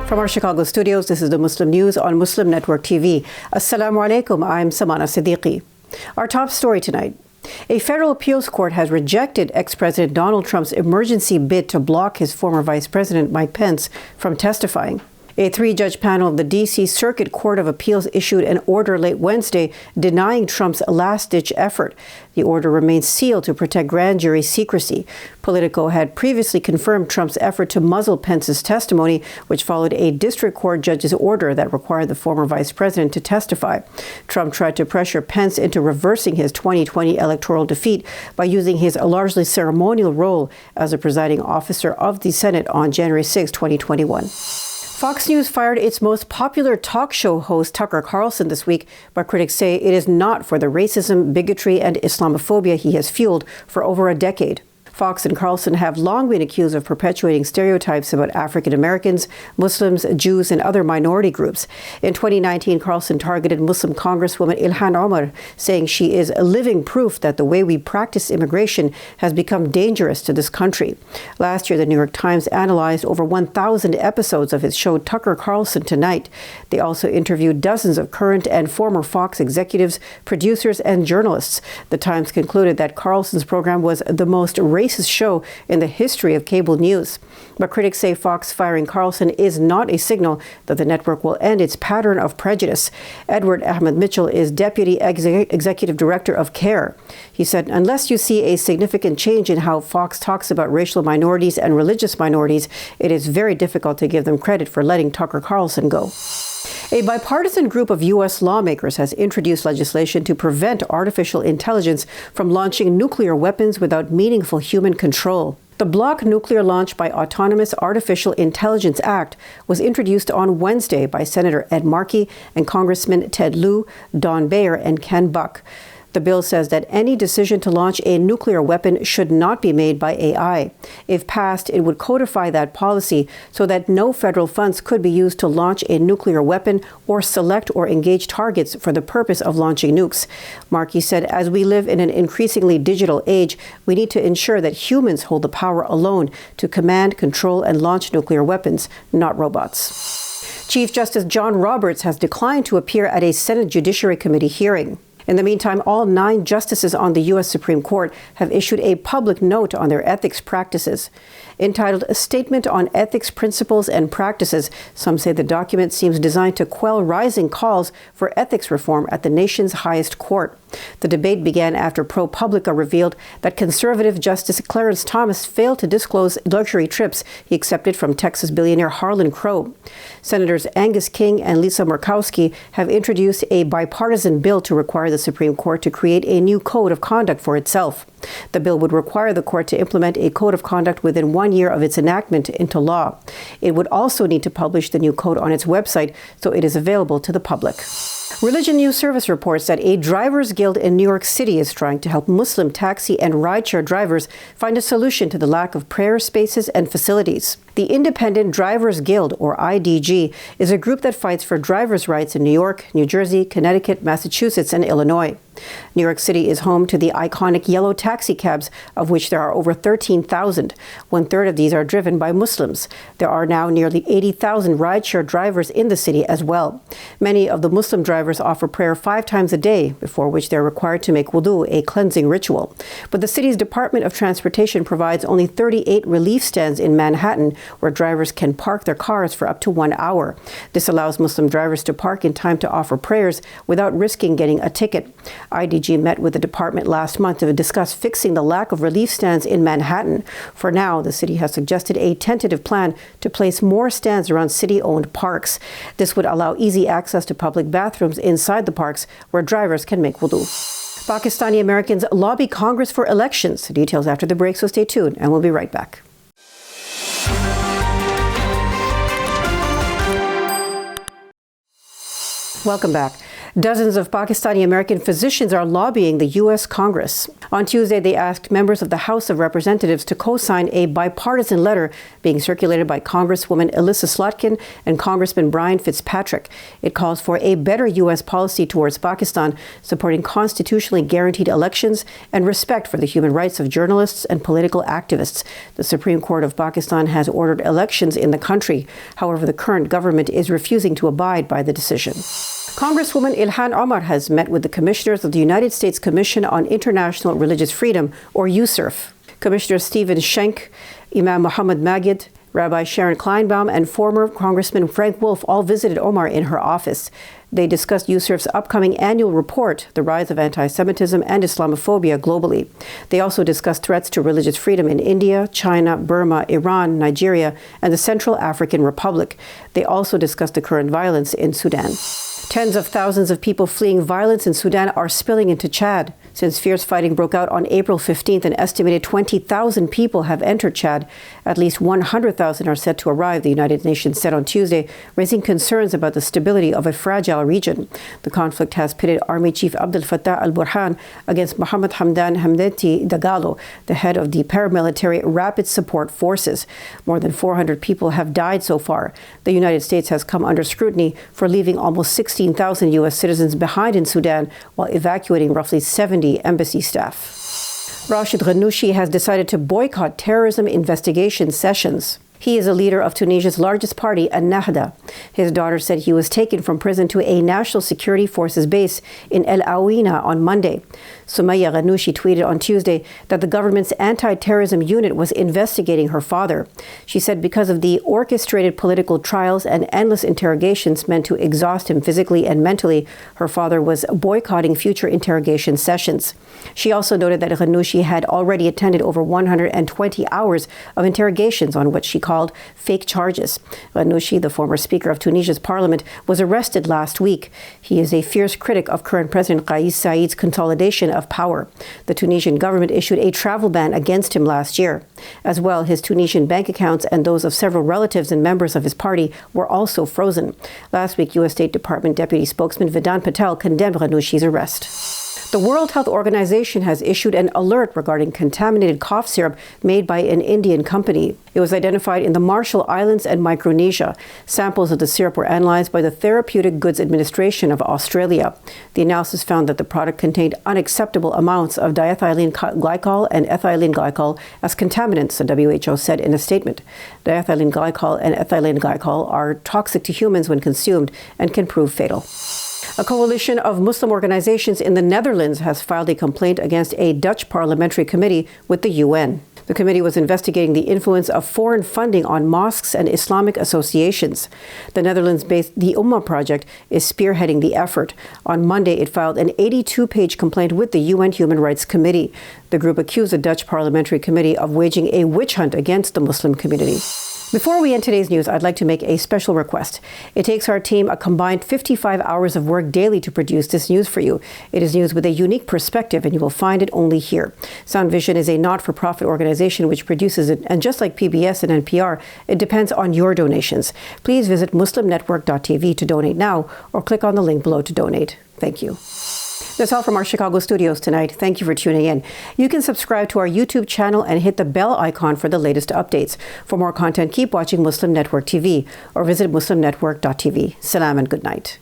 From our Chicago studios, this is the Muslim News on Muslim Network TV. Assalamu alaikum, I'm Samana, Siddiqui. Our top story tonight. A federal appeals court has rejected ex-President Donald Trump's emergency bid to block his former Vice President Mike Pence from testifying. A three-judge panel of the D.C. Circuit Court of Appeals issued an order late Wednesday denying Trump's last-ditch effort. The order remains sealed to protect grand jury secrecy. Politico had previously confirmed Trump's effort to muzzle Pence's testimony, which followed a district court judge's order that required the former vice president to testify. Trump tried to pressure Pence into reversing his 2020 electoral defeat by using his largely ceremonial role as a presiding officer of the Senate on January 6, 2021. Fox News fired its most popular talk show host, Tucker Carlson, this week, but critics say it is not for the racism, bigotry, and Islamophobia he has fueled for over a decade. Fox and Carlson have long been accused of perpetuating stereotypes about African Americans, Muslims, Jews, and other minority groups. In 2019, Carlson targeted Muslim Congresswoman Ilhan Omar, saying she is a living proof that the way we practice immigration has become dangerous to this country. Last year, the New York Times analyzed over 1,000 episodes of his show Tucker Carlson Tonight. They also interviewed dozens of current and former Fox executives, producers, and journalists. The Times concluded that Carlson's program was the most racist show in the history of cable news. But critics say Fox firing Carlson is not a signal that the network will end its pattern of prejudice. Edward Ahmed Mitchell is Deputy Executive Director of CARE. He said, unless you see a significant change in how Fox talks about racial minorities and religious minorities, it is very difficult to give them credit for letting Tucker Carlson go. A bipartisan group of U.S. lawmakers has introduced legislation to prevent artificial intelligence from launching nuclear weapons without meaningful human control. The Block Nuclear Launch by Autonomous Artificial Intelligence Act was introduced on Wednesday by Senator Ed Markey and Congressman Ted Lieu, Don Bayer, and Ken Buck. The bill says that any decision to launch a nuclear weapon should not be made by AI. If passed, it would codify that policy so that no federal funds could be used to launch a nuclear weapon or select or engage targets for the purpose of launching nukes. Markey said, as we live in an increasingly digital age, we need to ensure that humans hold the power alone to command, control, and launch nuclear weapons, not robots. Chief Justice John Roberts has declined to appear at a Senate Judiciary Committee hearing. In the meantime, all 9 justices on the U.S. Supreme Court have issued a public note on their ethics practices. Entitled A Statement on Ethics Principles and Practices, some say the document seems designed to quell rising calls for ethics reform at the nation's highest court. The debate began after ProPublica revealed that conservative Justice Clarence Thomas failed to disclose luxury trips he accepted from Texas billionaire Harlan Crow. Senators Angus King and Lisa Murkowski have introduced a bipartisan bill to require the Supreme Court to create a new code of conduct for itself. The bill would require the court to implement a code of conduct within 1 year of its enactment into law. It would also need to publish the new code on its website so it is available to the public. Religion News Service reports that a drivers' guild in New York City is trying to help Muslim taxi and rideshare drivers find a solution to the lack of prayer spaces and facilities. The Independent Drivers Guild, or IDG, is a group that fights for drivers' rights in New York, New Jersey, Connecticut, Massachusetts, and Illinois. New York City is home to the iconic yellow taxi cabs, of which there are over 13,000. 1/3 of these are driven by Muslims. There are now nearly 80,000 rideshare drivers in the city as well. Many of the Muslim drivers offer prayer 5 times a day, before which they're required to make wudu, a cleansing ritual. But the city's Department of Transportation provides only 38 relief stands in Manhattan, where drivers can park their cars for up to 1 hour. This allows Muslim drivers to park in time to offer prayers without risking getting a ticket. IDG met with the department last month to discuss fixing the lack of relief stands in Manhattan. For now, the city has suggested a tentative plan to place more stands around city-owned parks. This would allow easy access to public bathrooms inside the parks where drivers can make wudu. Pakistani Americans lobby Congress for elections. Details after the break, so stay tuned, and we'll be right back. Welcome back. Dozens of Pakistani American physicians are lobbying the U.S. Congress. On Tuesday, they asked members of the House of Representatives to co-sign a bipartisan letter being circulated by Congresswoman Elissa Slotkin and Congressman Brian Fitzpatrick. It calls for a better U.S. policy towards Pakistan, supporting constitutionally guaranteed elections and respect for the human rights of journalists and political activists. The Supreme Court of Pakistan has ordered elections in the country. However, the current government is refusing to abide by the decision. Congresswoman Ilhan Omar has met with the commissioners of the United States Commission on International Religious Freedom, or USCIRF. Commissioner Stephen Schenck, Imam Muhammad Magid, Rabbi Sharon Kleinbaum, and former Congressman Frank Wolf all visited Omar in her office. They discussed USCIRF's upcoming annual report, the rise of anti-Semitism and Islamophobia globally. They also discussed threats to religious freedom in India, China, Burma, Iran, Nigeria, and the Central African Republic. They also discussed the current violence in Sudan. Tens of thousands of people fleeing violence in Sudan are spilling into Chad. Since fierce fighting broke out on April 15th, an estimated 20,000 people have entered Chad. At least 100,000 are set to arrive, the United Nations said on Tuesday, raising concerns about the stability of a fragile region. The conflict has pitted Army Chief Abdel Fattah al-Burhan against Mohammed Hamdan Hamdati Dagalo, the head of the paramilitary Rapid Support Forces. More than 400 people have died so far. The United States has come under scrutiny for leaving almost 16,000 U.S. citizens behind in Sudan while evacuating roughly 70 embassy staff. Rashid Ghannouchi has decided to boycott terrorism investigation sessions. He is a leader of Tunisia's largest party, Nahda. His daughter said he was taken from prison to a National Security Forces base in El Awina on Monday. Sumaya Ghannouchi tweeted on Tuesday that the government's anti-terrorism unit was investigating her father. She said because of the orchestrated political trials and endless interrogations meant to exhaust him physically and mentally, her father was boycotting future interrogation sessions. She also noted that Ghannouchi had already attended over 120 hours of interrogations on what she called fake charges. Ghannouchi, the former Speaker of Tunisia's parliament, was arrested last week. He is a fierce critic of current President Kais Saied's consolidation of power. The Tunisian government issued a travel ban against him last year. As well, his Tunisian bank accounts and those of several relatives and members of his party were also frozen. Last week, U.S. State Department Deputy Spokesman Vedant Patel condemned Ghannouchi's arrest. The World Health Organization has issued an alert regarding contaminated cough syrup made by an Indian company. It was identified in the Marshall Islands and Micronesia. Samples of the syrup were analyzed by the Therapeutic Goods Administration of Australia. The analysis found that the product contained unacceptable amounts of diethylene glycol and ethylene glycol as contaminants, the WHO said in a statement. Diethylene glycol and ethylene glycol are toxic to humans when consumed and can prove fatal. A coalition of Muslim organizations in the Netherlands has filed a complaint against a Dutch parliamentary committee with the UN. The committee was investigating the influence of foreign funding on mosques and Islamic associations. The Netherlands-based The Ummah Project is spearheading the effort. On Monday, it filed an 82-page complaint with the UN Human Rights Committee. The group accused the Dutch parliamentary committee of waging a witch hunt against the Muslim community. Before we end today's news, I'd like to make a special request. It takes our team a combined 55 hours of work daily to produce this news for you. It is news with a unique perspective, and you will find it only here. Sound Vision is a not-for-profit organization which produces it, and just like PBS and NPR, it depends on your donations. Please visit muslimnetwork.tv to donate now, or click on the link below to donate. Thank you. That's all from our Chicago studios tonight. Thank you for tuning in. You can subscribe to our YouTube channel and hit the bell icon for the latest updates. For more content, keep watching Muslim Network TV or visit muslimnetwork.tv. Salam and good night.